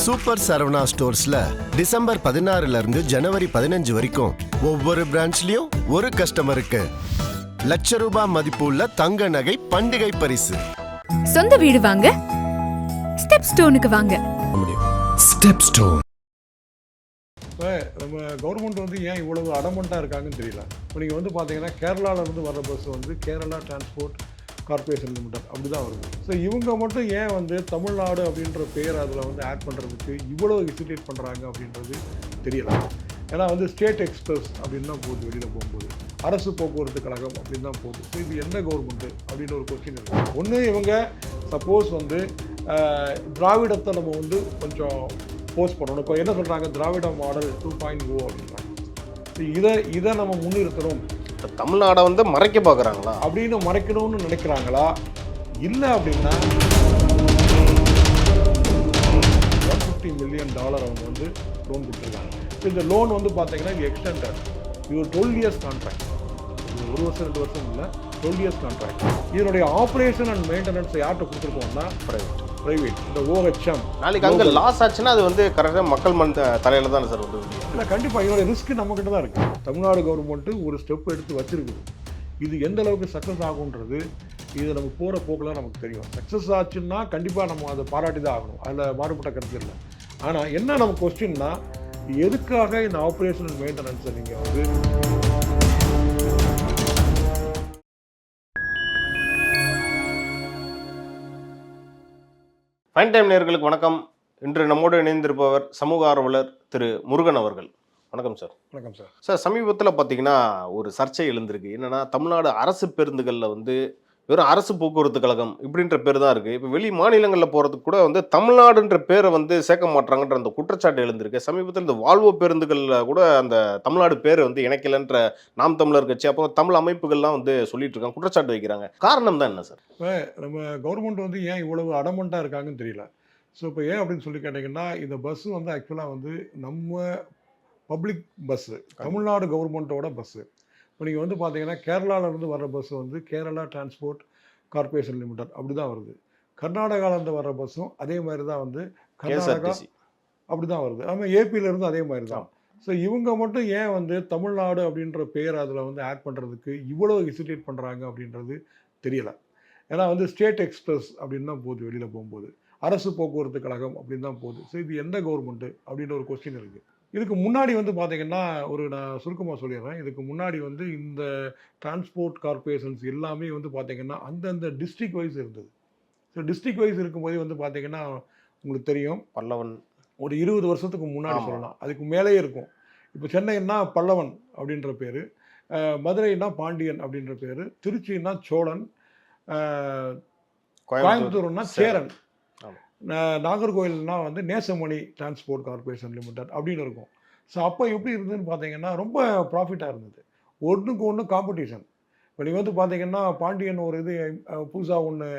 Super Saravana ஸ்டோர்ஸ்ல December 16 இருந்து ஜனவரி 15 வரைக்கும் ஒவ்வொரு பிரான்ச்லயும் ஒரு கஸ்டமருக்கு ₹1,00,000 மதிப்புள்ள தங்க நகை பண்டிகை பரிசு. சொந்த வீடு வாங்க ஸ்டெப் ஸ்டோனுக்கு வாங்க. Step stone. இப்போ நம்ம கவர்மெண்ட் வந்து ஏன் இவ்வளவு அடமெண்ட்டாக இருக்காங்கன்னு தெரியல. இப்போ நீங்கள் வந்து பார்த்தீங்கன்னா கேரளாவிலேருந்து வர்ற பஸ் வந்து கேரளா டிரான்ஸ்போர்ட் கார்பரேஷன் லிமிடெட் அப்படி தான் வருது. ஸோ இவங்க மட்டும் ஏன் வந்து தமிழ்நாடு அப்படின்ற பேர் அதில் வந்து ஆட் பண்ணுறதுக்கு இவ்வளோ ஹெசிடேட் பண்ணுறாங்க அப்படின்றது தெரியல. ஏன்னா வந்து ஸ்டேட் எக்ஸ்பிரஸ் அப்படின்னு தான் போகுது, வெளியில் போகும்போது அரசு போக்குவரத்து கழகம் அப்படின்னு தான் போகுது. ஸோ இது எந்த கவர்மெண்ட்டு அப்படின்ற ஒரு கொஸ்டின் இருக்குது. ஒன்று இவங்க சப்போஸ் வந்து திராவிடத்தை நம்ம வந்து கொஞ்சம் போஸ்ட் பண்ணணும். இப்போ என்ன சொல்கிறாங்க, திராவிட மாடல் 2.0 அப்படின்றாங்க. இதை நம்ம முன்னிறுத்தணும், தமிழ்நாடை வந்து மறைக்க பார்க்குறாங்களா அப்படின்னு மறைக்கணும்னு நினைக்கிறாங்களா? இல்லை அப்படின்னா $150 மில்லியன் அவங்க வந்து லோன் கொடுத்துருக்காங்க. இந்த லோன் வந்து பார்த்தீங்கன்னா இது எக்ஸ்டெண்டட், இது ஒரு 12 இயர்ஸ் கான்ட்ராக்ட். இது 1 வருஷம் 2 வருஷம் இல்லை, 12 இயர்ஸ் கான்ட்ராக்ட். இதனுடைய ஆப்ரேஷன் அண்ட் மெயின்டெனன்ஸ் யார்கிட்ட கொடுத்துருக்கோம்னா பிரைவேட், இந்த OHM. நாளைக்கு அங்கே லாஸ் ஆச்சுன்னா அது வந்து கரெக்டாக மக்கள் தலையில் தானே சார் வந்து. இல்லை, கண்டிப்பாக இதோட ரிஸ்க் நம்மக்கிட்ட தான் இருக்குது. தமிழ்நாடு கவர்மெண்ட்டு ஒரு ஸ்டெப் எடுத்து வச்சிருக்குது. இது எந்த அளவுக்கு சக்ஸஸ் ஆகுன்றது இது நம்ம போகிற போக்கில் நமக்கு தெரியும். சக்ஸஸ் ஆச்சுன்னா கண்டிப்பாக நம்ம அதை பாராட்டி தான் ஆகணும், அதில் மாறுபட்ட கருத்து இல்லை. ஆனால் என்ன நம்ம கொஸ்டின்னா, எதுக்காக இந்த ஆப்ரேஷன் மெயின்டெனன்ஸை நீங்கள் வந்து ஃபைன் டைம் நேயர்களுக்கு வணக்கம். இன்று நம்மோடு இணைந்திருப்பவர் சமூக ஆர்வலர் திரு முருகன் அவர்கள். வணக்கம் சார். வணக்கம் சார். சார், சமீபத்தில் பார்த்தீங்கன்னா ஒரு சர்ச்சை எழுந்திருக்கு. என்னன்னா, தமிழ்நாடு அரசு பேருந்துகளில் வந்து வெறும் அரசு போக்குவரத்து கழகம் இப்படின்ற பேர் தான் இருக்குது. இப்போ வெளி மாநிலங்களில் போகிறதுக்கு கூட வந்து தமிழ்நாடுன்ற பேரை வந்து சேர்க்க மாட்டாங்கன்ற அந்த குற்றச்சாட்டு எழுந்திருக்கு. சமீபத்தில் இந்த வால்வோ பேருந்துகளில் கூட அந்த தமிழ்நாடு பேரை வந்து இணைக்கலன்ற நாம் தமிழர் கட்சி, அப்போ தமிழ் அமைப்புகள்லாம் வந்து சொல்லிட்டு இருக்காங்க, குற்றச்சாட்டு வைக்கிறாங்க. காரணம் தான் என்ன சார்? இப்போ நம்ம கவர்மெண்ட் வந்து ஏன் இவ்வளவு அடமெண்ட்டாக இருக்காங்கன்னு தெரியல. ஸோ இப்போ ஏன் அப்படின்னு சொல்லி கேட்டிங்கன்னா, இந்த பஸ்ஸு வந்து ஆக்சுவலாக வந்து நம்ம பப்ளிக் பஸ்ஸு, தமிழ்நாடு கவர்மெண்ட்டோட பஸ்ஸு. இப்போ நீங்கள் வந்து பார்த்தீங்கன்னா கேரளாவிலேருந்து வர்ற பஸ்ஸு வந்து கேரளா டிரான்ஸ்போர்ட் கார்பரேஷன் லிமிடெட் அப்படி தான் வருது. கர்நாடகாவிலேருந்து வர்ற பஸ்ஸும் அதே மாதிரி தான் வந்து கர்நாடகா அப்படி தான் வருது. ஆமாம், ஏபியிலேருந்து அதே மாதிரி தான். ஸோ இவங்க மட்டும் ஏன் வந்து தமிழ்நாடு அப்படின்ற பேர் அதில் வந்து ஆட் பண்ணுறதுக்கு இவ்வளோ ஹெசிடேட் பண்ணுறாங்க அப்படின்றது தெரியலை. ஏன்னா வந்து ஸ்டேட் எக்ஸ்பிரஸ் அப்படின்னு தான் போகுது, வெளியில் போகும்போது அரசு போக்குவரத்து கழகம் அப்படின்னு தான் போகுது. ஸோ இது எந்த கவர்மெண்ட்டு அப்படின்ற ஒரு கொஸ்டின் இருக்குது. இதுக்கு முன்னாடி வந்து பார்த்தீங்கன்னா, நான் சுருக்கமாக சொல்லிடுறேன். இதுக்கு முன்னாடி வந்து இந்த டிரான்ஸ்போர்ட் கார்பரேஷன்ஸ் எல்லாமே வந்து பார்த்தீங்கன்னா அந்தந்த டிஸ்ட்ரிக்ட் வைஸ் இருந்தது. ஸோ டிஸ்ட்ரிக்ட் வைஸ் இருக்கும்போதே வந்து பார்த்தீங்கன்னா உங்களுக்கு தெரியும், பல்லவன் ஒரு 20 வருஷத்துக்கு முன்னாடி சொல்லலாம், அதுக்கு மேலேயே இருக்கும். இப்போ சென்னைன்னா பல்லவன் அப்படின்ற பேர், மதுரைன்னா பாண்டியன் அப்படின்ற பேர், திருச்சின்னா சோழன், கோயம்புத்தூர்னா சேரன், நாகர்கோவில்னா வந்து நேசமணி டிரான்ஸ்போர்ட் கார்பரேஷன் லிமிடெட் அப்படின்னு இருக்கும். ஸோ அப்போ எப்படி இருந்ததுன்னு பார்த்தீங்கன்னா ரொம்ப ப்ராஃபிட்டாக இருந்தது, ஒன்றுக்கு ஒன்று காம்படிஷன். இப்போ நீங்கள் வந்து பார்த்தீங்கன்னா பாண்டியன் ஒரு இது புதுசாக ஒன்று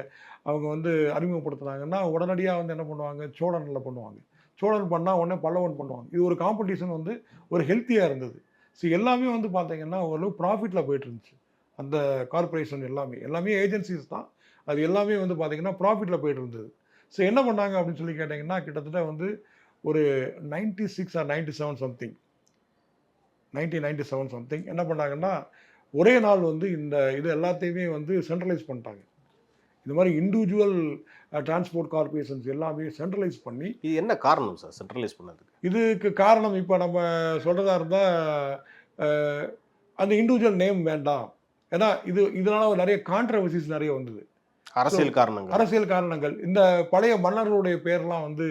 அவங்க வந்து அறிமுகப்படுத்துனாங்கன்னா உடனடியாக வந்து என்ன பண்ணுவாங்க, சோழனில் பண்ணுவாங்க, சோழன் பண்ணால் உடனே பல்லவன் பண்ணுவாங்க. இது ஒரு காம்படிஷன் வந்து ஒரு ஹெல்த்தியாக இருந்தது. ஸோ எல்லாமே வந்து பார்த்தீங்கன்னா ஓரளவு ப்ராஃபிட்டில் போயிட்டு இருந்துச்சு. அந்த கார்பரேஷன் எல்லாமே ஏஜென்சிஸ் தான், அது எல்லாமே வந்து பார்த்தீங்கன்னா ப்ராஃபிட்டில் போயிட்டு இருந்தது. ஸோ என்ன பண்ணாங்க அப்படின்னு சொல்லி கேட்டிங்கன்னா, கிட்டத்தட்ட வந்து ஒரு 96 or 97 சம்திங் 1997 சம்திங் என்ன பண்ணாங்கன்னா, ஒரே நாள் வந்து இந்த இது எல்லாத்தையுமே வந்து சென்ட்ரலைஸ் பண்ணிட்டாங்க. இந்த மாதிரி இண்டிவிஜுவல் டிரான்ஸ்போர்ட் கார்பரேஷன்ஸ் எல்லாமே சென்ட்ரலைஸ் பண்ணி. இது என்ன காரணம் சார் சென்ட்ரலைஸ் பண்ணதுக்கு? இதுக்கு காரணம் இப்போ நம்ம சொல்கிறதா இருந்தால் அந்த இண்டிவிஜுவல் நேம் வேண்டாம். ஏன்னா இதனால் நிறைய கான்ட்ரவர்சிஸ் நிறைய வந்தது, அரசியல் காரணங்கள். இந்த பழைய மன்னர்களுடைய பேர்லாம் வந்து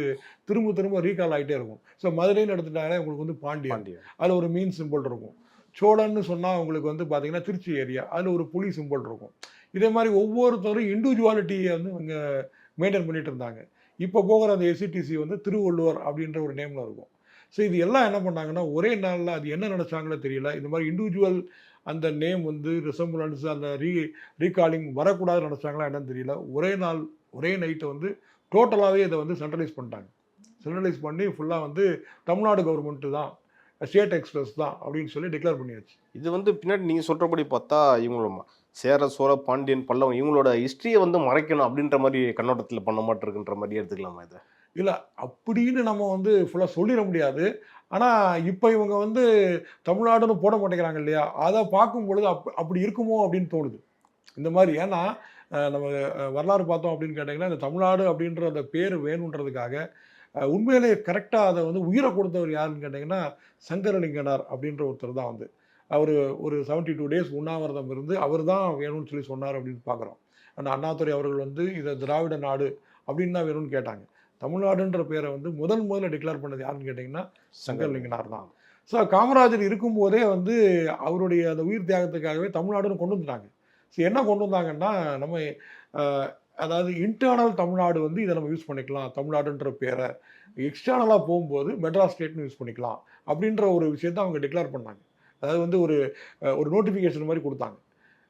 திரும்ப ரீகால் ஆகிட்டே இருக்கும். ஸோ மதுரைன்னு எடுத்துட்டாலே உங்களுக்கு வந்து பாண்டியன், அதில் ஒரு மீன் சிம்பிள் இருக்கும். சோழன்னு சொன்னால் உங்களுக்கு வந்து பார்த்தீங்கன்னா திருச்சி ஏரியா, அதில் ஒரு புலி சிம்பிள் இருக்கும். இதே மாதிரி ஒவ்வொருத்தரும் இண்டிவிஜுவாலிட்டியை வந்து இங்கே மெயின்டைன் பண்ணிட்டு இருந்தாங்க. இப்போ போகிற அந்த எஸ்சிடிசி வந்து திருவள்ளுவர் அப்படின்ற ஒரு நேமில் இருக்கும். ஸோ இது எல்லாம் என்ன பண்ணாங்கன்னா ஒரே நாளில் அது என்ன நினச்சாங்களோ தெரியல, இந்த மாதிரி இண்டிவிஜுவல் அந்த நேம் வந்து ரிசம்பிளன்ஸ் அந்த ரீகாலிங் வரக்கூடாதுன்னு நினச்சாங்களா என்னன்னு தெரியல. ஒரே நாள் ஒரே நைட்டை வந்து டோட்டலாகவே இதை வந்து சென்ட்ரலைஸ் பண்ணிட்டாங்க. சென்ட்ரலைஸ் பண்ணி ஃபுல்லாக வந்து தமிழ்நாடு கவர்மெண்ட்டு தான், ஸ்டேட் எக்ஸ்பிரஸ் தான் அப்படின்னு சொல்லி டிக்ளேர் பண்ணியாச்சு. இது வந்து பின்னாடி நீங்கள் சொல்கிறபடி பார்த்தா இவங்களோட சேர சோழ பாண்டியன் பல்லவன் இவங்களோட ஹிஸ்ட்ரியை வந்து மறைக்கணும் அப்படின்ற மாதிரி கண்ணோட்டத்தில் பண்ண மாட்டிருக்குன்ற மாதிரி எடுத்துக்கலாமா இதை? இல்லை அப்படின்னு நம்ம வந்து ஃபுல்லாக சொல்லிட முடியாது. ஆனால் இப்போ இவங்க வந்து தமிழ்நாடுன்னு போட மாட்டேங்கிறாங்க இல்லையா, அதை பார்க்கும் பொழுது அப்படி இருக்குமோ அப்படின்னு தோணுது. இந்த மாதிரி ஏன்னா நம்ம வரலாறு பார்த்தோம் அப்படின்னு கேட்டிங்கன்னா, இந்த தமிழ்நாடு அப்படின்ற அந்த பேர் வேணுன்றதுக்காக உண்மையிலேயே கரெக்டாக அதை வந்து உயிரை கொடுத்தவர் யாருன்னு கேட்டிங்கன்னா, சங்கரலிங்கனார் அப்படின்ற ஒருத்தர் தான் வந்து அவர் ஒரு 72 டேஸ் உண்ணாவிரதம் இருந்து அவர் தான் வேணும்னு சொல்லி சொன்னார் அப்படின்னு பார்க்குறோம். ஆனால் அண்ணாதுரை அவர்கள் வந்து இதை திராவிட நாடு அப்படின்னு தான் வேணும்னு கேட்டாங்க. தமிழ்நாடுன்ற பேரை வந்து முதல்ல டிக்ளேர் பண்ணது யாருன்னு கேட்டிங்கன்னா சங்கரலிங்கனார் தான். ஸோ காமராஜர் இருக்கும்போதே வந்து அவருடைய அந்த உயிர் தியாகத்துக்காகவே தமிழ்நாடுன்னு கொண்டு வந்துட்டாங்க. ஸோ என்ன கொண்டு வந்தாங்கன்னா, நம்ம அதாவது இன்டர்னல் தமிழ்நாடு வந்து இதை நம்ம யூஸ் பண்ணிக்கலாம் தமிழ்நாடுன்ற பேரை, எக்ஸ்டர்னலாக போகும்போது மெட்ராஸ் ஸ்டேட்னு யூஸ் பண்ணிக்கலாம் அப்படின்ற ஒரு விஷயத்தை அவங்க டிக்ளேர் பண்ணாங்க. அதாவது வந்து ஒரு நோட்டிஃபிகேஷன் மாதிரி கொடுத்தாங்க.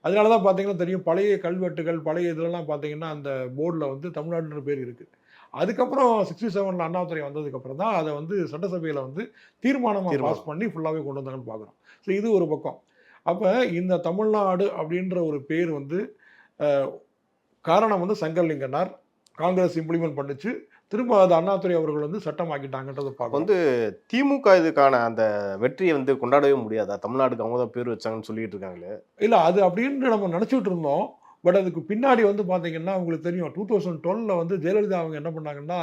அதனால தான் பார்த்தீங்கன்னா தெரியும், பழைய கல்வெட்டுகள் பழைய இதெல்லாம் பார்த்தீங்கன்னா அந்த போர்டில் வந்து தமிழ்நாடுன்ற பேர் இருக்குது. அதுக்கப்புறம் 67 அண்ணாதுரை வந்ததுக்கப்புறம் தான் அதை வந்து சட்டசபையில் வந்து தீர்மானமாக பாஸ் பண்ணி ஃபுல்லாகவே கொண்டு வந்தாங்கன்னு பார்க்குறோம். ஸோ இது ஒரு பக்கம். அப்போ இந்த தமிழ்நாடு அப்படின்ற ஒரு பேர் வந்து காரணம் வந்து சங்கரலிங்கனார், காங்கிரஸ் இம்ப்ளிமெண்ட் பண்ணிச்சு, திரும்ப அது அண்ணாதுரை அவர்கள் வந்து சட்டமாக்கிட்டாங்கன்றதை பார்க்க வந்து திமுக இதுக்கான அந்த வெற்றியை வந்து கொண்டாடவே முடியாதா? தமிழ்நாடுக்கு அவங்க தான் பேர் வச்சாங்கன்னு சொல்லிட்டு இருக்காங்களே. இல்லை அது அப்படின்னு நம்ம நினச்சிட்டு இருந்தோம். பட் அதுக்கு பின்னாடி வந்து பார்த்தீங்கன்னா உங்களுக்கு தெரியும், 2012 வந்து ஜெயலலிதா அவங்க என்ன பண்ணாங்கன்னா,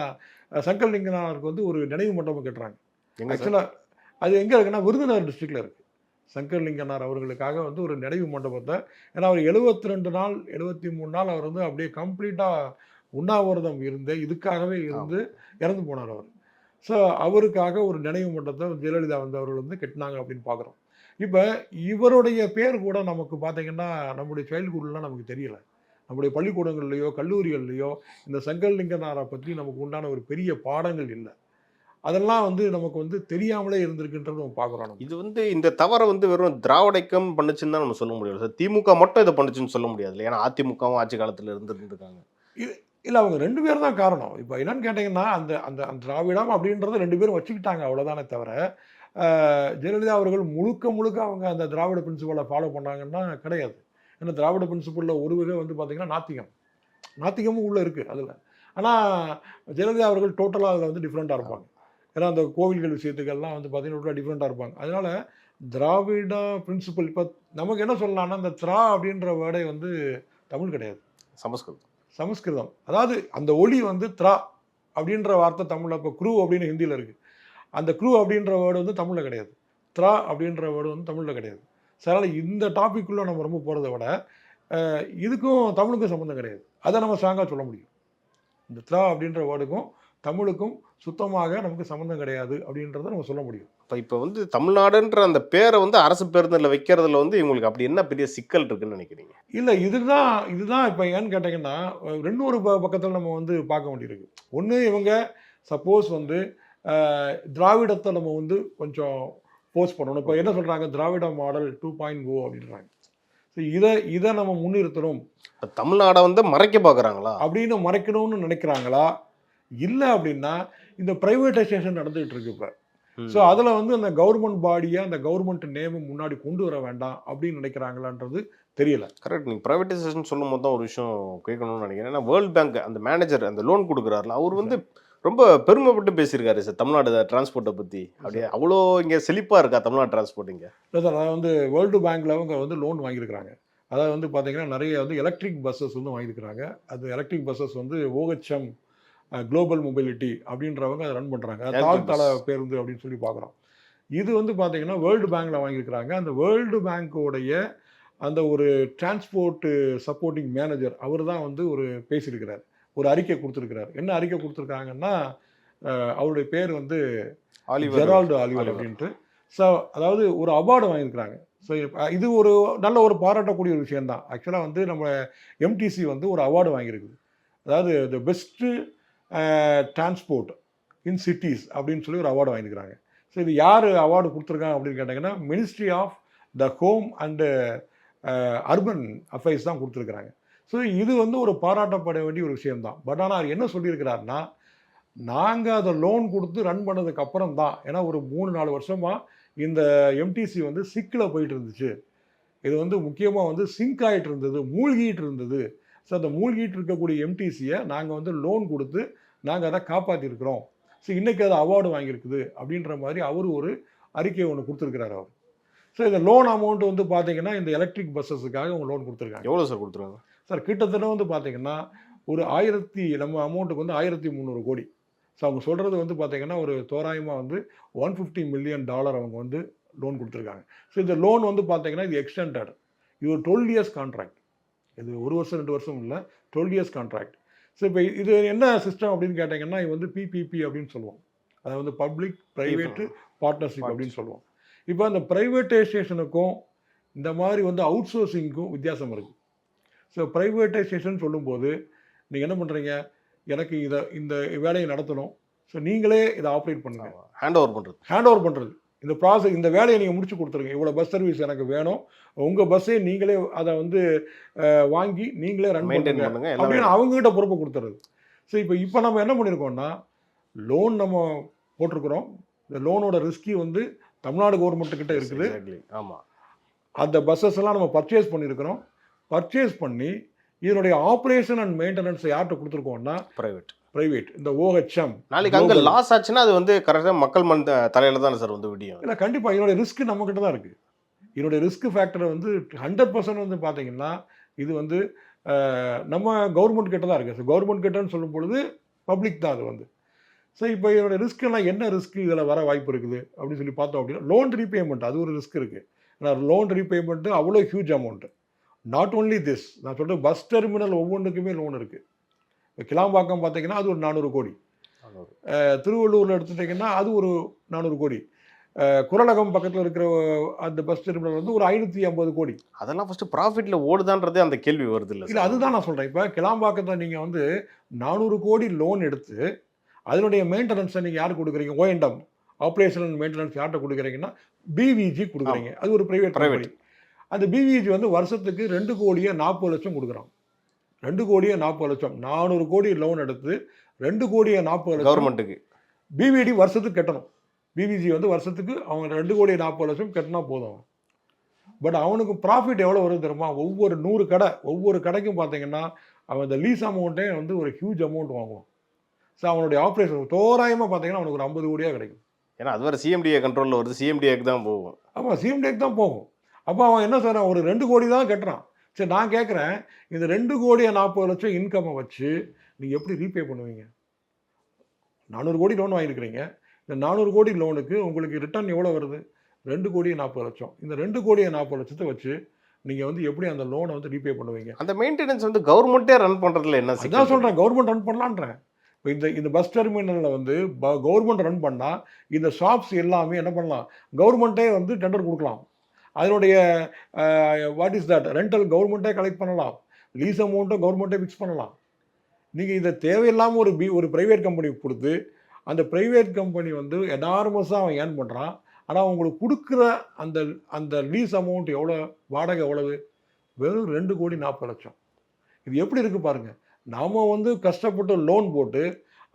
சங்கரலிங்கனாருக்கு வந்து ஒரு நினைவு மண்டபம் கட்டுறாங்க. ஆக்சுவலாக அது எங்கே இருக்குன்னா விருதுநகர் டிஸ்ட்ரிக்டில் இருக்குது. சங்கரலிங்கனார் அவர்களுக்காக வந்து ஒரு நினைவு மண்டபத்தை, ஏன்னா அவர் 72 நாள் 73 நாள் அவர் வந்து அப்படியே கம்ப்ளீட்டாக உண்ணாவிரதம் இருந்து இதுக்காகவே இருந்து இறந்து போனார் அவர். ஸோ அவருக்காக ஒரு நினைவு மண்டபத்தை ஜெயலலிதா வந்து அவர்கள் வந்து கட்டினாங்க அப்படின்னு பார்க்குறோம். இப்போ இவருடைய பேர் கூட நமக்கு பார்த்தீங்கன்னா நம்முடைய சைல்ட்ஹுட்லாம் நமக்கு தெரியல. நம்முடைய பள்ளிக்கூடங்கள்லையோ கல்லூரிகள்லையோ இந்த சங்கரலிங்கனாரை பற்றி நமக்கு உண்டான ஒரு பெரிய பாடங்கள் இல்லை. அதெல்லாம் வந்து நமக்கு வந்து தெரியாமலே இருந்திருக்குன்றது நம்ம பார்க்குறோம். இது வந்து இந்த தவறை வந்து வெறும் திராவிடக்கம் பண்ணுச்சுன்னு தான் நம்ம சொல்ல முடியாது சார். திமுக மட்டும் இதை பண்ணுச்சுன்னு சொல்ல முடியாது இல்லை, ஏன்னா அதிமுகவும் ஆட்சி காலத்தில் இருந்துருக்காங்க. இல்லை அவங்க 2 பேர் தான் காரணம். இப்போ என்னன்னு கேட்டிங்கன்னா அந்த அந்த அந்த திராவிடம் அப்படின்றத 2 பேரும் வச்சுக்கிட்டாங்க, அவ்வளோதானே தவிர ஜெயலலிதா அவர்கள் முழுக்க அவங்க அந்த திராவிட பிரின்சிபலை ஃபாலோ பண்ணாங்கன்னா கிடையாது. ஏன்னா திராவிட பிரின்சிபலில் ஒரு வகை வந்து பார்த்திங்கன்னா நாத்திகமும் உள்ளே இருக்குது அதில். ஆனால் ஜெயலலிதா அவர்கள் டோட்டலாக அதில் வந்து டிஃப்ரெண்ட்டாக இருப்பாங்க. ஏன்னா அந்த கோவில்கள் விஷயத்துக்கெல்லாம் வந்து பார்த்திங்கன்னா டிஃப்ரெண்ட்டாக இருப்பாங்க. அதனால் திராவிட பிரின்சிபல் இப்போ நமக்கு என்ன சொல்லலாம்னா, அந்த திரா அப்படின்ற வேர்டை வந்து தமிழ் கிடையாது, சமஸ்கிருதம். அதாவது அந்த ஒலி வந்து திரா அப்படின்ற வார்த்தை தமிழில், இப்போ குரு அப்படின்னு ஹிந்தியில் இருக்குது, அந்த க்ரூ அப்படின்ற வேர்டு வந்து தமிழில் கிடையாது, த்ரா அப்படின்ற வேர்டு வந்து தமிழில் கிடையாது. அதனால் இந்த டாப்பிக்குள்ளே நம்ம ரொம்ப போகிறத விட இதுக்கும் தமிழுக்கும் சம்மந்தம் கிடையாது. அதை நம்ம ஸ்ட்ராங்காக சொல்ல முடியும். இந்த த்ரா அப்படின்ற வேர்டுக்கும் தமிழுக்கும் சுத்தமாக நமக்கு சம்மந்தம் கிடையாது அப்படின்றத நம்ம சொல்ல முடியும். இப்போ வந்து தமிழ்நாடுன்ற அந்த பேரை வந்து அரசு பேருந்தில் வைக்கிறதுல வந்து இவங்களுக்கு அப்படி என்ன பெரிய சிக்கல் இருக்குன்னு நினைக்கிறீங்க? இல்லை இதுதான் இப்போ ஏன்னு கேட்டிங்கன்னா 2 பக்கத்தில் நம்ம வந்து பார்க்க வேண்டியிருக்கு. ஒன்று, இவங்க சப்போஸ் வந்து திராவிடத்தை நம்ம வந்து கொஞ்சம் போஸ்ட் பண்ணணும். இப்போ என்ன சொல்கிறாங்க, திராவிட மாடல் 2.0 அப்படின்றாங்க. ஸோ இதை நம்ம முன்னிறுத்தணும். இப்போ தமிழ்நாடை வந்து மறைக்க பார்க்குறாங்களா அப்படின்னு மறைக்கணும்னு நினைக்கிறாங்களா? இல்லை அப்படின்னா இந்த ப்ரைவேட்டைசேஷன் நடந்துகிட்டு இருக்கு இப்போ. ஸோ அதில் வந்து அந்த கவர்மெண்ட் பாடியை அந்த கவர்மெண்ட் நேமை முன்னாடி கொண்டு வர வேண்டாம் அப்படின்னு நினைக்கிறாங்களான்றது தெரியல. கரெக்ட். நீங்கள் ப்ரைவேட்டைசேஷன் சொல்லும் போது தான் ஒரு விஷயம் கேட்கணும்னு நினைக்கிறேன். ஏன்னா வேர்ல்டு பேங்க் அந்த மேனேஜர் அந்த லோன் கொடுக்குறாருல, அவர் வந்து ரொம்ப பெருமைப்பட்டு பேசியிருக்காரு சார் தமிழ்நாடு டிரான்ஸ்போர்ட்டை பற்றி. அப்படியே அவ்வளோ இங்கே செழிப்பாக இருக்கா தமிழ்நாடு டிரான்ஸ்போர்ட்? இங்கே இல்லை சார், அதாவது வந்து வேர்ல்டு பேங்க்கில் அவங்க வந்து லோன் வாங்கியிருக்கிறாங்க. அதாவது வந்து பார்த்தீங்கன்னா நிறைய வந்து எலக்ட்ரிக் பஸ்ஸஸ் வந்து வாங்கியிருக்கிறாங்க. அது எலக்ட்ரிக் பஸ்ஸஸ் வந்து OHM குளோபல் மொபிலிட்டி அப்படின்றவங்க அதை ரன் பண்ணுறாங்க. தாழ்த்தள பேருந்து அப்படின்னு சொல்லி பார்க்குறோம். இது வந்து பார்த்தீங்கன்னா வேர்ல்டு பேங்க்கில் வாங்கியிருக்கிறாங்க. அந்த வேர்ல்டு பேங்க்கோடைய அந்த ஒரு டிரான்ஸ்போர்ட்டு சப்போர்ட்டிங் மேனேஜர் அவர் தான் வந்து ஒரு பேசியிருக்கிறார், ஒரு அறிக்கை கொடுத்துருக்கிறார். என்ன அறிக்கை கொடுத்துருக்காங்கன்னா, அவருடைய பேர் வந்து ஜெரால்டு ஆலிவர் அப்படின்ட்டு. ஸோ அதாவது ஒரு அவார்டு வாங்கியிருக்கிறாங்க. ஸோ இது ஒரு நல்ல ஒரு பாராட்டக்கூடிய ஒரு விஷயந்தான். ஆக்சுவலாக வந்து நம்ம MTC வந்து ஒரு அவார்டு வாங்கியிருக்குது. அதாவது the best transport in cities அப்படின்னு சொல்லி ஒரு அவார்டு வாங்கியிருக்கிறாங்க. ஸோ இது யார் அவார்டு கொடுத்துருக்காங்க அப்படின்னு கேட்டிங்கன்னா, ministry of the home and urban affairs தான் கொடுத்துருக்குறாங்க. ஸோ இது வந்து ஒரு பாராட்டப்பட வேண்டிய ஒரு விஷயம்தான். பட் ஆனால் அவர் என்ன சொல்லியிருக்கிறாருன்னா, நாங்கள் அதை லோன் கொடுத்து ரன் பண்ணதுக்கு அப்புறம் தான், ஏன்னா ஒரு 3-4 வருஷமாக இந்த MTC வந்து சிக்கில் போயிட்டு இருந்துச்சு. இது வந்து முக்கியமாக வந்து சிங்க் ஆகிட்டு இருந்தது, மூழ்கிட்டு இருந்தது. ஸோ அந்த மூழ்கிட்டு இருக்கக்கூடிய MTCயை நாங்கள் வந்து லோன் கொடுத்து நாங்கள் அதை காப்பாற்றிருக்கிறோம். ஸோ இன்றைக்கி அது அவார்டு வாங்கியிருக்குது அப்படின்ற மாதிரி அவர் ஒரு அறிக்கையை ஒன்று கொடுத்துருக்கிறார் அவர். ஸோ இந்த லோன் அமௌண்ட் வந்து பார்த்தீங்கன்னா இந்த எலக்ட்ரிக் பஸ்ஸஸுக்காக அவங்க லோன் கொடுத்துருக்காங்க. எவ்வளோ சார் கொடுத்துருக்காங்க சார்? கிட்டத்தட்ட வந்து பார்த்தீங்கன்னா ஒரு நம்ம அமௌண்ட்டுக்கு வந்து 1300 கோடி. ஸோ அவங்க சொல்கிறது வந்து பார்த்தீங்கன்னா ஒரு தோராயமாக வந்து $150 மில்லியன் அவங்க வந்து லோன் கொடுத்துருக்காங்க. ஸோ இந்த லோன் வந்து பார்த்தீங்கன்னா இது எக்ஸ்டெண்டட். இது ஒரு 12 இயர்ஸ் கான்ட்ராக்ட். இது 1 வருஷம் 2 வருஷம் இல்லை, 12 இயர்ஸ் கான்ட்ராக்ட். ஸோ இப்போ இது என்ன சிஸ்டம் அப்படின்னு கேட்டிங்கன்னா இது வந்து பிபிபி அப்படின்னு சொல்லுவோம். அதை வந்து பப்ளிக் ப்ரைவேட்டு பார்ட்னர்ஷிப் அப்படின்னு சொல்லுவோம். இப்போ அந்த ப்ரைவேட்டைசேஷனுக்கும் இந்த மாதிரி வந்து அவுட் சோர்சிங்க்கும் வித்தியாசம் இருக்குது. ஸோ ப்ரைவேட்டைசேஷன் சொல்லும்போது நீங்கள் என்ன பண்ணுறீங்க, எனக்கு இந்த வேலையை நடத்தணும், ஸோ நீங்களே இதை ஆப்ரேட் பண்ணுங்க. ஹேண்ட் ஓவர் பண்ணுறது இந்த ப்ராசஸ், இந்த வேலையை நீங்கள் முடிச்சு கொடுத்துருங்க. இவ்வளோ பஸ் சர்வீஸ் எனக்கு வேணும், உங்கள் பஸ்ஸே நீங்களே அதை வந்து வாங்கி நீங்களே ரன் பண்ணுங்க அப்படின்னு அவங்ககிட்ட பொறுப்பை கொடுத்துறது. ஸோ இப்போ நம்ம என்ன பண்ணியிருக்கோம்னா, லோன் நம்ம போட்டிருக்கிறோம். இந்த லோனோட ரிஸ்கி வந்து தமிழ்நாடு கவர்மெண்ட்டுக்கிட்ட இருக்குது. ஆமாம், அந்த பஸ்ஸஸ் எல்லாம் நம்ம பர்ச்சேஸ் பண்ணியிருக்கிறோம். பர்ச்சேஸ் பண்ணி இதனுடைய ஆப்ரேஷன் அண்ட் மெயின்டெனன்ஸ் யார்கிட்ட கொடுத்துருக்கோம்னா பிரைவேட், இந்த OHM. நாளைக்கு அங்கே லாஸ் ஆச்சுன்னா அது வந்து கரெக்டாக மக்கள் தலையில தான் சார் வந்து விடியும். இல்லை, கண்டிப்பாக இதனுடைய ரிஸ்க் நம்மக்கிட்ட தான் இருக்குது. இதனுடைய ரிஸ்க் ஃபேக்டரை வந்து 100% வந்து பார்த்தீங்கன்னா இது வந்து நம்ம கவர்மெண்ட் கிட்ட தான் இருக்குது. ஸோ கவர்மெண்ட் கிட்டன்னு சொல்லும் பொழுது பப்ளிக் தான் அது வந்து. ஸோ இப்போ இதோட ரிஸ்க்கெல்லாம் என்ன ரிஸ்க் இதில் வர வாய்ப்பு இருக்குது அப்படின்னு சொல்லி பார்த்தோம் அப்படின்னா, லோன் ரீபேமெண்ட் அது ஒரு ரிஸ்க் இருக்குது. ஏன்னா லோன் ரீபேமெண்ட்டு அவ்வளோ huge amount. Not only this, நான் சொல்கிறேன் பஸ் டெர்மினல் ஒவ்வொன்றுக்குமே லோன் இருக்குது. இப்போ கிளாம்பாக்கம் பார்த்தீங்கன்னா அது ஒரு 400 கோடி. திருவள்ளூரில் எடுத்துட்டிங்கன்னா அது ஒரு 400 கோடி. குரலகம் பக்கத்தில் இருக்கிற அந்த பஸ் டெர்மினல் வந்து ஒரு 550 கோடி. அதெல்லாம் ஃபஸ்ட்டு ப்ராஃபிட்டில் ஓடுதான்றதே அந்த கேள்வி வருது இல்லை? இல்லை, அதுதான் நான் சொல்கிறேன். இப்போ கிளாம்பாக்கத்தை நீங்கள் வந்து 400 கோடி லோன் எடுத்து அதனுடைய மெயின்டெனன்ஸை நீங்கள் யாருக்கு கொடுக்குறீங்க? O&M, ஆப்ரேஷன் அண்ட் மெயின்டெனன்ஸ் யார்கிட்ட கொடுக்குறீங்கன்னா BVG கொடுக்குறீங்க. அது ஒரு ப்ரைவேட். அந்த BVG வந்து வருஷத்துக்கு 2,40,00,000 கொடுக்குறாங்க. 2,40,00,000. 400 கோடி லோன் எடுத்து 2,40,00,000 கவர்மெண்ட்டுக்கு BVD வருஷத்துக்கு கட்டணும். BVG வந்து வருஷத்துக்கு அவங்க 2,40,00,000 கட்டினா போதும். பட் அவனுக்கு ப்ராஃபிட் எவ்வளோ வருது தெரியுமா? ஒவ்வொரு கடைக்கும் பார்த்தீங்கன்னா அவன் இந்த லீஸ் அமௌண்ட்டே வந்து ஒரு ஹியூஜ் அமௌண்ட் வாங்குவான். ஸோ அவனுடைய ஆப்ரேஷன் தோராயமாக பார்த்தீங்கன்னா அவனுக்கு ஒரு 50 கோடியாக கிடைக்கும். ஏன்னா அது வேறு CMDA கண்ட்ரோலில் வருது, CMDAக்கு தான் போகும். ஆமாம், CMDAக்கு தான் போகும். அப்போ அவன் என்ன சொல்கிறான், ஒரு 2 கோடி தான் கட்டுறான். சரி, நான் கேட்குறேன், இந்த 2,40,00,000 இன்கம்மை வச்சு நீங்கள் எப்படி ரீபே பண்ணுவீங்க? 400 கோடி லோன் வாங்கியிருக்கிறீங்க. இந்த 400 கோடி லோனுக்கு உங்களுக்கு ரிட்டர்ன் எவ்வளோ வருது? 2,40,00,000. இந்த 2,40,00,000 வச்சு நீங்கள் வந்து எப்படி அந்த லோனை வந்து ரீபே பண்ணுவீங்க? அந்த மெயின்டெனன்ஸ் வந்து கவர்மெண்ட்டே ரன் பண்ணுறதுல என்ன? அதான் சொல்கிறேன், கவர்மெண்ட் ரன் பண்ணலான்றேன். இப்போ இந்த பஸ் டெர்மினலில் வந்து கவர்மெண்ட் ரன் பண்ணால் இந்த ஷாப்ஸ் எல்லாமே என்ன பண்ணலாம், கவர்மெண்ட்டே வந்து டெண்டர் கொடுக்கலாம். அதனுடைய வாட் இஸ் தட் ரெண்டல் கவர்மெண்ட்டே கலெக்ட் பண்ணலாம். லீஸ் அமௌண்ட்டும் கவர்மெண்ட்டே ஃபிக்ஸ் பண்ணலாம். நீங்கள் இதை தேவையில்லாமல் ஒரு ப்ரைவேட் கம்பெனிக்கு கொடுத்து அந்த ப்ரைவேட் கம்பெனி வந்து எனார்மஸாக அவன் ஏர்ன் பண்ணுறான். ஆனால் உங்களுக்கு கொடுக்குற அந்த லீஸ் அமௌண்ட் எவ்வளோ, வாடகை எவ்வளவு? வெறும் 2,40,00,000. இது எப்படி இருக்குது பாருங்கள். நாம் வந்து கஷ்டப்பட்டு லோன் போட்டு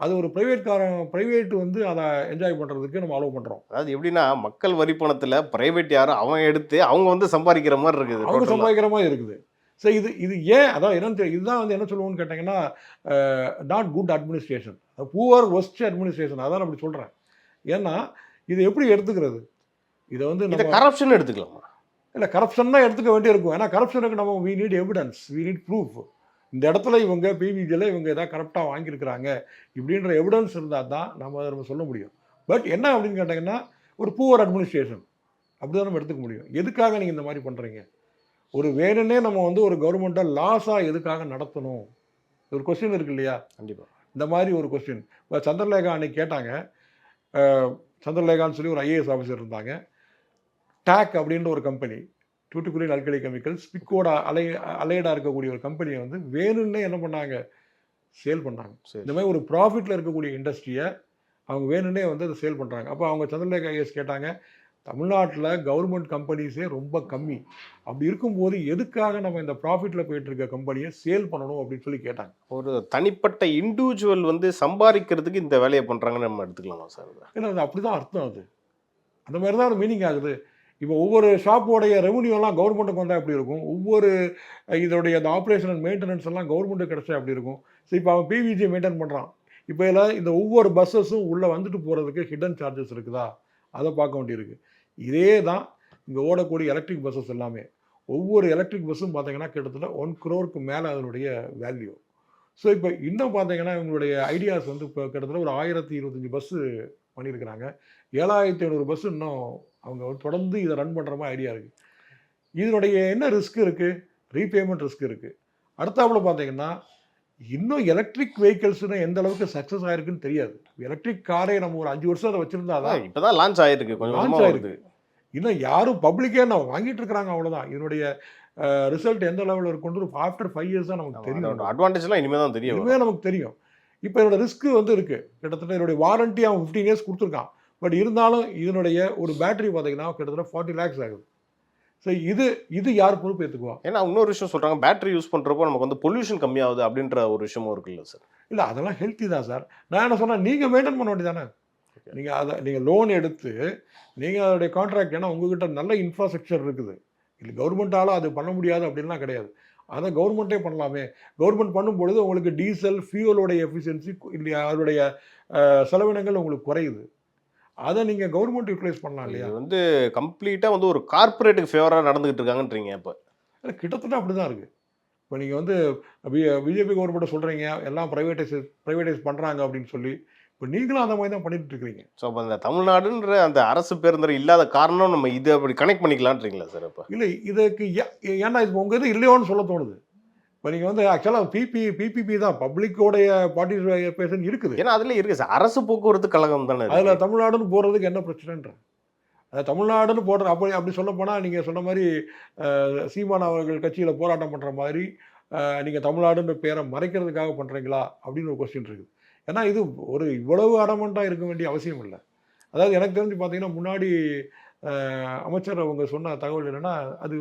அது ஒரு ப்ரைவேட் வந்து அதை என்ஜாய் பண்ணுறதுக்கு நம்ம அலோவ் பண்ணுறோம். அதாவது எப்படின்னா மக்கள் வரி பணத்தில் ப்ரைவேட் யாரும் அவன் எடுத்து அவங்க வந்து சம்பாதிக்கிற மாதிரி இருக்குது. அவங்க சம்பாதிக்கிற மாதிரி இருக்குது. ஸோ இது ஏன், அதான் என்னன்னு இதுதான் வந்து என்ன சொல்லுவோன்னு கேட்டிங்கன்னா not good administration, poor worst administration. அதான் அப்படி சொல்கிறேன். ஏன்னா இது எப்படி எடுத்துக்கிறது, இதை வந்து நம்ம கரப்ஷன் எடுத்துக்கலாமா? இல்லை, கரப்ஷன் தான் எடுத்துக்க வேண்டியிருக்கும். ஏன்னா கரப்ஷனுக்கு நம்ம we need evidence, we need proof. இந்த இடத்துல இவங்க பிவிஜியில் இவங்க எதாவது கரெக்டாக வாங்கியிருக்கிறாங்க இப்படின்ற எவிடன்ஸ் இருந்தால் தான் நம்ம சொல்ல முடியும். பட் என்ன அப்படின்னு கேட்டிங்கன்னா ஒரு புவர் அட்மினிஸ்ட்ரேஷன் அப்படி தான் நம்ம எடுத்துக்க முடியும். எதுக்காக நீங்கள் இந்த மாதிரி பண்ணுறீங்க? ஒரு வேணுன்னே நம்ம வந்து ஒரு கவர்மெண்ட்டை லாஸாக எதுக்காக நடத்தணும்? ஒரு கொஸ்டின் இருக்கு இல்லையா? கண்டிப்பாக இந்த மாதிரி ஒரு கொஸ்டின். இப்போ சந்திரலேகா அன்னைக்கு கேட்டாங்க. சந்திரலேகான்னு சொல்லி ஒரு IAS ஆஃபீஸர் இருந்தாங்க. டேக் அப்படின்ற ஒரு கம்பெனி, தூத்துக்குடி அல்கலி கெமிக்கல்ஸ், பிக்கோட அலையடாக இருக்கக்கூடிய ஒரு கம்பெனியை வந்து வேணும்னே என்ன பண்ணாங்க, சேல் பண்ணாங்க. இந்த மாதிரி ஒரு ப்ராஃபிட்டில் இருக்கக்கூடிய இண்டஸ்ட்ரியை அவங்க வேணும்னே வந்து அதை சேல் பண்ணுறாங்க. அப்போ அவங்க சந்திரலேகா IAS கேட்டாங்க, தமிழ்நாட்டில் கவர்மெண்ட் கம்பெனிஸே ரொம்ப கம்மி, அப்படி இருக்கும்போது எதுக்காக நம்ம இந்த ப்ராஃபிட்டில் போயிட்டு இருக்க கம்பெனியை சேல் பண்ணணும் அப்படின்னு சொல்லி கேட்டாங்க. ஒரு தனிப்பட்ட இண்டிவிஜுவல் வந்து சம்பாதிக்கிறதுக்கு இந்த வேலையை பண்ணுறாங்கன்னு நம்ம எடுத்துக்கலாமா சார்? ஏன்னா அது அப்படி தான் அர்த்தம். அது அந்த மாதிரி தான் ஒரு மீனிங் ஆகுது. இப்போ ஒவ்வொரு ஷாப்போடைய ரெவன்யூலாம் கவர்மெண்ட்டுக்கு வந்தால் எப்படி இருக்கும், ஒவ்வொரு இதோடைய அந்த ஆப்ரேஷன் அண்ட் மெயின்டெனன்ஸ் எல்லாம் கவர்மெண்ட்டுக்கு கிடச்சா எப்படி இருக்கும். ஸோ இப்போ அவன் பிவிஜி மெயின்டைன் பண்ணுறான். இப்போ இதில் இந்த ஒவ்வொரு பஸ்ஸஸும் உள்ளே வந்துட்டு போகிறதுக்கு ஹிடன் சார்ஜஸ் இருக்குதா, அதை பார்க்க வேண்டியிருக்கு. இதே தான் இங்கே ஓடக்கூடிய எலக்ட்ரிக் பஸ்ஸஸ் எல்லாமே. ஒவ்வொரு எலக்ட்ரிக் பஸ்ஸும் பார்த்தீங்கன்னா கிட்டத்தட்ட 1 crore மேலே அதனுடைய வேல்யூ. ஸோ இப்போ இன்னும் பார்த்தீங்கன்னா இவங்களுடைய ஐடியாஸ் வந்து இப்போ கிட்டத்தட்ட ஒரு 1025 பஸ்ஸு பண்ணியிருக்கிறாங்க. 7500 பஸ் இன்னும் அவங்க தொடர்ந்து இதை ரன் பண்ணுற மாதிரி ஐடியா இருக்குது. இதனுடைய என்ன ரிஸ்க் இருக்குது? ரீபேமெண்ட் ரிஸ்க் இருக்குது. அடுத்தாப்புல பார்த்தீங்கன்னா இன்னும் எலக்ட்ரிக் வெஹிக்கிள்ஸ்னு எந்த அளவுக்கு சக்ஸஸ் ஆயிருக்குன்னு தெரியாது. எலக்ட்ரிக் காரே நம்ம ஒரு 5 வருஷம் அதை வச்சுருந்தாதான் இப்பதான் லான்ச் ஆயிருக்கு, கொஞ்சம் லான்ச் கொஞ்சமா ஆயிருக்கு. இன்னும் யாரும் பப்ளிக்கே நான் வாங்கிட்டு இருக்கிறாங்க, அவ்வளோதான். இதனுடைய ரிசல்ட் எந்த லெவலில் இருக்குன்றது ஆஃப்டர் 5 years தான் நமக்கு தெரியும். அட்வான்டேஜ்லாம் இனிமே தான் தெரியும். இனிமே நமக்கு தெரியும். இப்போ இதோட ரிஸ்க் வந்து இருக்கு. கிட்டத்தட்ட இதனுடைய வாரண்டி அவன் 15 years கொடுத்துருக்கான். பட் இருந்தாலும் இதனுடைய ஒரு பேட்டரி பார்த்தீங்கன்னா கிட்டத்தட்ட 40 lakhs ஆகுது. ஸோ இது யார் பொறுப்பு ஏற்றுக்குவா? ஏன்னா இன்னொரு விஷயம் சொல்றாங்க, பேட்டரி யூஸ் பண்றப்போ நமக்கு வந்து பொல்யூஷன் கம்மியாகுது அப்படின்ற ஒரு விஷயமும் இருக்குல்ல சார்? இல்லை, அதெல்லாம் ஹெல்த்தி தான் சார். நான் என்ன சொன்னேன், நீங்கள் மெயின்டைன் பண்ண வேண்டியதானே. நீங்கள் லோன் எடுத்து நீங்கள் அதோடைய கான்ட்ராக்ட், ஏன்னா உங்ககிட்ட நல்ல இன்ஃப்ராஸ்ட்ரக்சர் இருக்குது. இல்லை கவர்மெண்ட்டால் அது பண்ண முடியாது அப்படின்லாம் கிடையாது. அதை கவர்மெண்ட்டே பண்ணலாமே. கவர்மெண்ட் பண்ணும்பொழுது உங்களுக்கு டீசல் ஃபியூலோடைய எஃபிஷியன்சி இல்லையா, அதோடைய செலவினங்கள் உங்களுக்கு குறையுது. அதை நீங்கள் கவர்மெண்ட் யூட்டிலைஸ் பண்ணலாம் இல்லையா? இது வந்து கம்ப்ளீட்டாக வந்து ஒரு கார்பரேட்டுக்கு ஃபேவராக நடந்துகிட்டு இருக்காங்கன்றீங்க. இப்போ கிட்டத்தட்ட அப்படி தான் இருக்குது. இப்போ நீங்கள் வந்து பிஜேபி கவர்மெண்ட்டை சொல்கிறீங்க எல்லாம் ப்ரைவேட்டைஸ் பண்ணுறாங்க அப்படின்னு சொல்லி. இப்போ நீங்களும் அந்த மாதிரி தான் பண்ணிட்டு இருக்கிறீங்க. ஸோ அப்போ அந்த தமிழ்நாடுன்ற அந்த அரசு பேருந்து இல்லாத காரணம் நம்ம இதை அப்படி கனெக்ட் பண்ணிக்கலான்றீங்களா சார்? இப்போ இல்லை, இதுக்கு ஏன்னா இது உங்கள் இது இல்லையோன்னு சொல்ல தோணுது. இப்போ நீங்கள் வந்து ஆக்சுவலாக பிபிபி தான் பப்ளிக்கோடைய பார்ட்டிசிபேஷன் இருக்குது. ஏன்னா அதுல இருக்கு சார், அரசு போக்குவரத்து கழகம் தானே. அதில் தமிழ்நாடுன்னு போடுறதுக்கு என்ன பிரச்சனைன்ற? அது தமிழ்நாடுன்னு போடுற அப்படி சொல்ல போனால் நீங்கள் சொன்ன மாதிரி சீமான் அவர்கள் கட்சியில் போராட்டம் பண்ணுற மாதிரி நீங்கள் தமிழ்நாடுன்ற பேரை மறைக்கிறதுக்காக பண்ணுறீங்களா அப்படின்னு ஒரு கொஸ்டின் இருக்குது. ஏன்னா இது ஒரு இவ்வளவு அடமெண்ட்டாக இருக்க வேண்டிய அவசியம் இல்லை. அதாவது எனக்கு தெரிஞ்சு பார்த்தீங்கன்னா முன்னாடி அமைச்சர் அவங்க சொன்ன தகவல் என்னென்னா, அது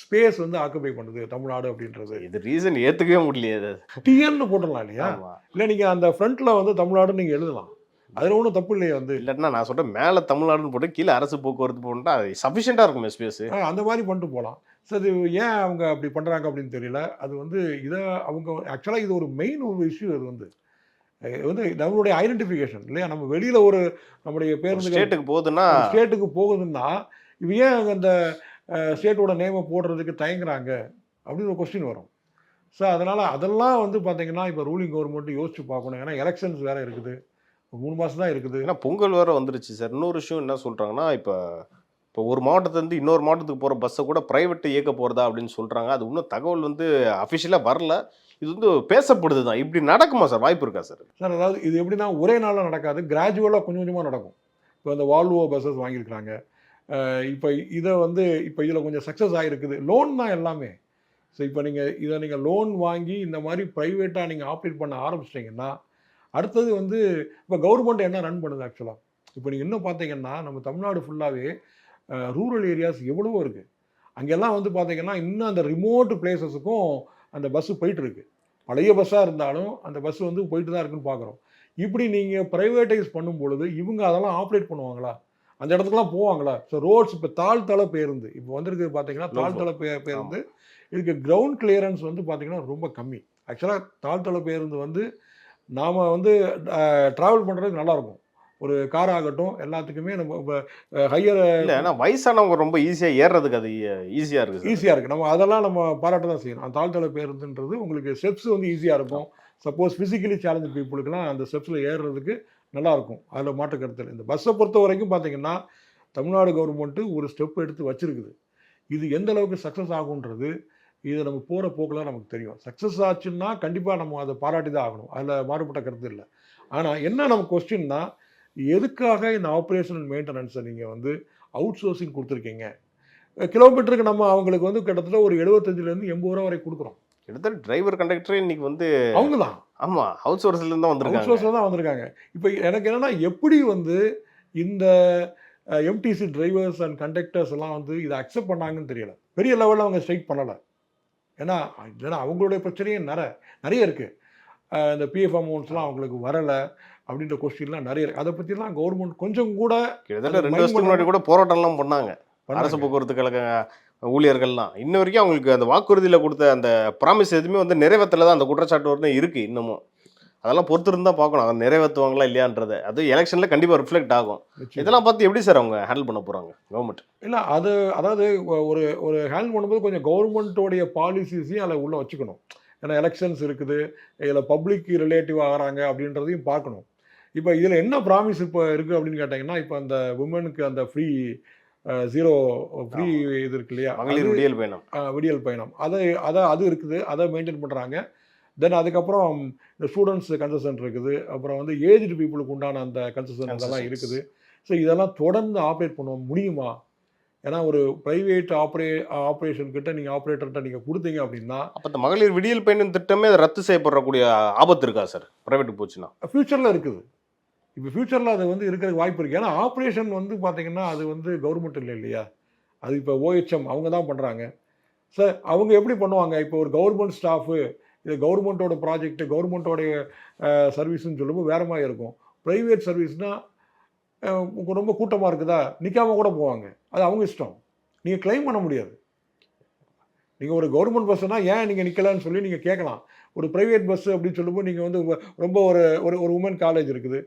ஸ்பேஸ் வந்து ஆக்குபை பண்ணுது தமிழ்நாடு அப்படின்றது. இது ரீசன் ஏற்றுக்கவே முடியல. டிஎன்னு போட்டுடலாம் இல்லையா? இல்லை நீங்கள் அந்த ஃப்ரண்ட்டில் வந்து தமிழ்நாடுன்னு நீங்கள் எழுதலாம், அதில் ஒன்றும் தப்பு இல்லையே. வந்து இல்லைன்னா நான் சொல்கிறேன், மேலே தமிழ்நாடுன்னு போட்டு கீழே அரசு போக்குவரத்து போட்டுட்டா அது சஃபிஷியண்டாக இருக்குமே ஸ்பேஸ். அந்த மாதிரி பண்ணிட்டு போகலாம். ஸோ அது ஏன் அவங்க அப்படி பண்ணுறாங்க அப்படின்னு தெரியல. அது வந்து இதை அவங்க ஆக்சுவலாக இது ஒரு மெயின் ஒரு இஷ்யூ. அது வந்து நம்மளுடைய ஐடென்டிஃபிகேஷன் இல்லையா? நம்ம வெளியில் ஒரு நம்முடைய பேருந்து ஸ்டேட்டுக்கு போகுதுன்னா இது ஏன் அந்த ஸ்டேட்டோட நேமை போடுறதுக்கு தயங்குறாங்க அப்படின்னு ஒரு கொஸ்டின் வரும். ஸோ அதனால் அதெல்லாம் வந்து பார்த்தீங்கன்னா இப்போ ரூலிங் கவர்மெண்ட் யோசிச்சு பார்க்கணும். ஏன்னா எலெக்ஷன்ஸ் வேறு இருக்குது, 3 மாதம் தான் இருக்குது. ஏன்னா பொங்கல் வேறு வந்துருச்சு சார். இன்னொரு விஷயம் என்ன சொல்கிறாங்கன்னா, இப்போ ஒரு மாவட்டத்துலேருந்து இன்னொரு மாவட்டத்துக்கு போகிற பஸ்ஸை கூட ப்ரைவேட்டு இயக்க போகிறதா அப்படின்னு சொல்கிறாங்க. அது இன்னும் தகவல் வந்து அஃபிஷியலாக வரல. இது வந்து பேசப்படுது தான். இப்படி நடக்குமா சார்? வாய்ப்பு இருக்கா சார்? சார் அதாவது இது எப்படின்னா ஒரே நாளில் நடக்காது, கிராஜுவலாக கொஞ்சம் கொஞ்சமாக நடக்கும். இப்போ இந்த வால்வோ பஸ்ஸஸ் வாங்கியிருக்கிறாங்க. இப்போ இதை வந்து இப்போ இதில் கொஞ்சம் சக்ஸஸ் ஆகிருக்குது. லோன் தான் எல்லாமே. ஸோ இப்போ நீங்கள் லோன் வாங்கி இந்த மாதிரி ப்ரைவேட்டாக நீங்கள் ஆப்ரேட் பண்ண ஆரம்பிச்சிட்டிங்கன்னா அடுத்தது வந்து இப்போ கவர்மெண்ட் என்ன ரன் பண்ணுது ஆக்சுவலாக. இப்போ நீங்கள் இன்னும் பார்த்தீங்கன்னா நம்ம தமிழ்நாடு ஃபுல்லாகவே ரூரல் ஏரியாஸ் எவ்வளவோ இருக்குது. அங்கெல்லாம் வந்து பார்த்தீங்கன்னா இன்னும் அந்த ரிமோட் பிளேசஸுக்கும் அந்த பஸ்ஸு போயிட்டுருக்கு. பழைய பஸ்ஸாக இருந்தாலும் அந்த பஸ் வந்து போயிட்டு தான் இருக்குன்னு பார்க்குறோம். இப்படி நீங்கள் ப்ரைவேட்டைஸ் பண்ணும் பொழுது இவங்க அதெல்லாம் ஆப்ரேட் பண்ணுவாங்களா? அந்த இடத்துக்குலாம் போவாங்களா? ஸோ ரோட்ஸ் இப்போ தாழ்த்தள பேருந்து இப்போ வந்திருக்கு பார்த்தீங்கன்னா, தாழ்த்தள பேருந்து இதுக்கு கிரவுண்ட் கிளியரன்ஸ் வந்து பார்த்தீங்கன்னா ரொம்ப கம்மி. ஆக்சுவலாக தாழ்த்தள பேருந்து வந்து நாம் வந்து ட்ராவல் பண்ணுறதுக்கு நல்லாயிருக்கும். ஒரு கார் ஆகட்டும் எல்லாத்துக்குமே நம்ம ஹையர் இல்லை, ஏன்னா வயசானவங்க ரொம்ப ஈஸியாக ஏறுறதுக்கு அது ஈஸியாக இருக்குது. நம்ம அதெல்லாம் நம்ம பாராட்ட தான் செய்யணும். அந்த தாழ்த்தள பேருந்துன்றது உங்களுக்கு ஸ்டெப்ஸ் வந்து ஈஸியாக இருக்கும். சப்போஸ் ஃபிசிக்கலி சேலஞ்சு பீப்புளுக்குலாம் அந்த ஸ்டெப்ஸில் ஏறுறதுக்கு நல்லாயிருக்கும். அதில் மாற்று கருத்தில். இந்த பஸ்ஸை பொறுத்த வரைக்கும் பார்த்தீங்கன்னா தமிழ்நாடு கவர்மெண்ட்டு ஒரு ஸ்டெப் எடுத்து வச்சுருக்குது. இது எந்த அளவுக்கு சக்ஸஸ் ஆகுன்றது இது நம்ம போகிற போக்கில் நமக்கு தெரியும். சக்ஸஸ் ஆச்சுன்னா கண்டிப்பாக நம்ம அதை பாராட்டி தான் ஆகணும், அதில் மாறுபட்ட கருத்து இல்லை. ஆனால் என்ன நம்ம கொஸ்டின்னா, எதுக்காக இந்த ஆப்ரேஷன் அண்ட் மெயின்டெனன்ஸை நீங்கள் வந்து அவுட் சோர்சிங் கொடுத்துருக்கீங்க? கிலோமீட்டருக்கு நம்ம அவங்களுக்கு வந்து கிட்டத்தட்ட ஒரு 75லேருந்து 80 ரூபா வரை கொடுக்குறோம். கிட்டத்தட்ட டிரைவர் கண்டக்டரே இன்னைக்கு வந்து அவங்க தான். ஆமாம், ஹவுஸ் சோர்ஸ்லேருந்து தான் வந்திருக்காங்க. ஹவுஸ் சோர்ஸில் தான் வந்திருக்காங்க. இப்போ எனக்கு என்னென்னா, எப்படி வந்து இந்த எம்டிசி டிரைவர்ஸ் அண்ட் கண்டக்டர்ஸ் எல்லாம் வந்து இதை அக்செப்ட் பண்ணாங்கன்னு தெரியல. பெரிய லெவலில் அவங்க ஸ்ட்ரைக் பண்ணலை. ஏன்னா அவங்களுடைய பிரச்சனையே நிறைய இருக்குது. இந்த பிஎஃப் அமௌண்ட்ஸ்லாம் அவங்களுக்கு வரலை அப்படின்ற கொஸ்டின்லாம் நிறைய இருக்குது. அதை பற்றிலாம் கவர்மெண்ட் கொஞ்சம் கூட கிட்டத்தட்ட 2 வருஷத்துக்கு முன்னாடி கூட போராட்டம்லாம் பண்ணாங்க அரசு போக்குவரத்து கழக ஊழியர்கள்லாம். இன்ன வரைக்கும் அவங்களுக்கு அந்த வாக்குறுதியில் கொடுத்த அந்த ப்ராமிஸ் எதுவுமே வந்து நிறைவேற்றல தான் அந்த குற்றச்சாட்டு வந்து இருக்குது இன்னமும். அதெல்லாம் பொறுத்து இருந்தா பார்க்கணும் அதை நிறைவேற்றுவாங்களா இல்லையான்றதை. அது எலெக்ஷன்ல கண்டிப்பா ரிஃப்ளெக்ட் ஆகும். நிச்சயம். இதெல்லாம் பார்த்து எப்படி சார் அவங்க ஹேண்டில் பண்ண போறாங்க கவர்மெண்ட்? இல்லை அது அதாவது ஒரு ஒரு ஹேண்டில் பண்ணும்போது கொஞ்சம் கவர்மெண்ட்டோடைய பாலிசிஸையும் அதில் உள்ளே வச்சுக்கணும். ஏன்னா எலெக்ஷன்ஸ் இருக்குது, இதில் பப்ளிக் ரிலேட்டிவ் ஆகிறாங்க அப்படின்றதையும் பார்க்கணும். இப்போ இதில் என்ன ப்ராமிஸ் இப்போ இருக்குது அப்படின்னு கேட்டிங்கன்னா, இப்போ அந்த உமனுக்கு அந்த ஃப்ரீ 0 ஃப்ரீ இது இருக்கு இல்லையா, மகளிர் விடியல் பயணம். விடியல் பயணம், அது இருக்குது, அதை மெயின்டைன் பண்ணுறாங்க. தென் அதுக்கப்புறம் இந்த ஸ்டூடெண்ட்ஸ் கன்செஷன் இருக்குது, அப்புறம் வந்து ஏஜ்டு பீப்புளுக்கு உண்டான அந்த கன்செஷன் இதெல்லாம் இருக்குது. ஸோ இதெல்லாம் தொடர்ந்து ஆப்ரேட் பண்ண முடியுமா? ஏன்னா ஒரு ப்ரைவேட் ஆப்ரேஷன் கிட்ட நீங்கள் ஆப்ரேட்டர்கிட்ட நீங்கள் கொடுத்தீங்க அப்படின்னா அப்போ இந்த மகளிர் விடியல் பயணம் திட்டமே அதை ரத்து செய்யப்படக்கூடிய ஆபத்து இருக்கா சார் ப்ரைவேட்டுக்கு போச்சுன்னா? ஃப்யூச்சரில் இருக்குது. இப்போ ஃப்யூச்சரில் அது வந்து இருக்கிறதுக்கு வாய்ப்பு இருக்குது. ஏன்னா ஆப்ரேஷன் வந்து பார்த்தீங்கன்னா அது வந்து கவர்மெண்ட் இல்லை இல்லையா, அது இப்போ OHM அவங்க தான் பண்ணுறாங்க. சார் அவங்க எப்படி பண்ணுவாங்க? இப்போ ஒரு கவர்மெண்ட் ஸ்டாஃபு இது கவர்மெண்ட்டோட ப்ராஜெக்ட், கவர்மெண்ட்டோடைய சர்வீஸ்ன்னு சொல்லும்போது வேற மாதிரி இருக்கும். ப்ரைவேட் சர்வீஸ்னால் ரொம்ப கூட்டமாக இருக்குதா நிற்காம கூட போவாங்க, அது அவங்க இஷ்டம், நீங்கள் கிளைம் பண்ண முடியாது. நீங்கள் ஒரு கவர்மெண்ட் பஸ்ஸுனால் ஏன் நீங்கள் நிற்கலான்னு சொல்லி நீங்கள் கேட்கலாம். ஒரு ப்ரைவேட் பஸ்ஸு அப்படின்னு சொல்லும்போது நீங்கள் வந்து ரொம்ப ஒரு ஒரு உமன் காலேஜ் இருக்குது,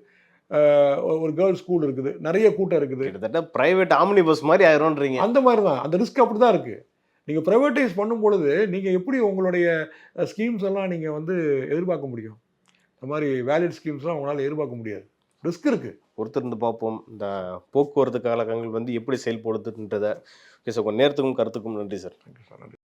ஒரு கேர்ள்ஸ் ஸ்கூல் இருக்குது, நிறைய கூட்டம் இருக்குது, கிட்டத்தட்ட பிரைவேட் ஆம்னி பஸ் மாதிரி ஆயிரும்ன்றீங்க. அந்த மாதிரி தான் அந்த ரிஸ்க் அப்படி தான் இருக்குது. நீங்கள் ப்ரைவேட்டைஸ் பண்ணும் பொழுது நீங்கள் எப்படி உங்களுடைய ஸ்கீம்ஸ் எல்லாம் நீங்கள் வந்து எதிர்பார்க்க முடியும்? இந்த மாதிரி வேலிட் ஸ்கீம்ஸ்லாம் உங்களால் எதிர்பார்க்க முடியாது, ரிஸ்க் இருக்குது. பொறுத்திருந்து பார்ப்போம் இந்த போக்குவரத்து கழகங்கள் வந்து எப்படி செயல்படுத்துன்றதை. ஓகே சார், உங்கள் நேரத்துக்கும் கருத்துக்கும் நன்றி சார். தேங்க்யூ சார், நன்றி.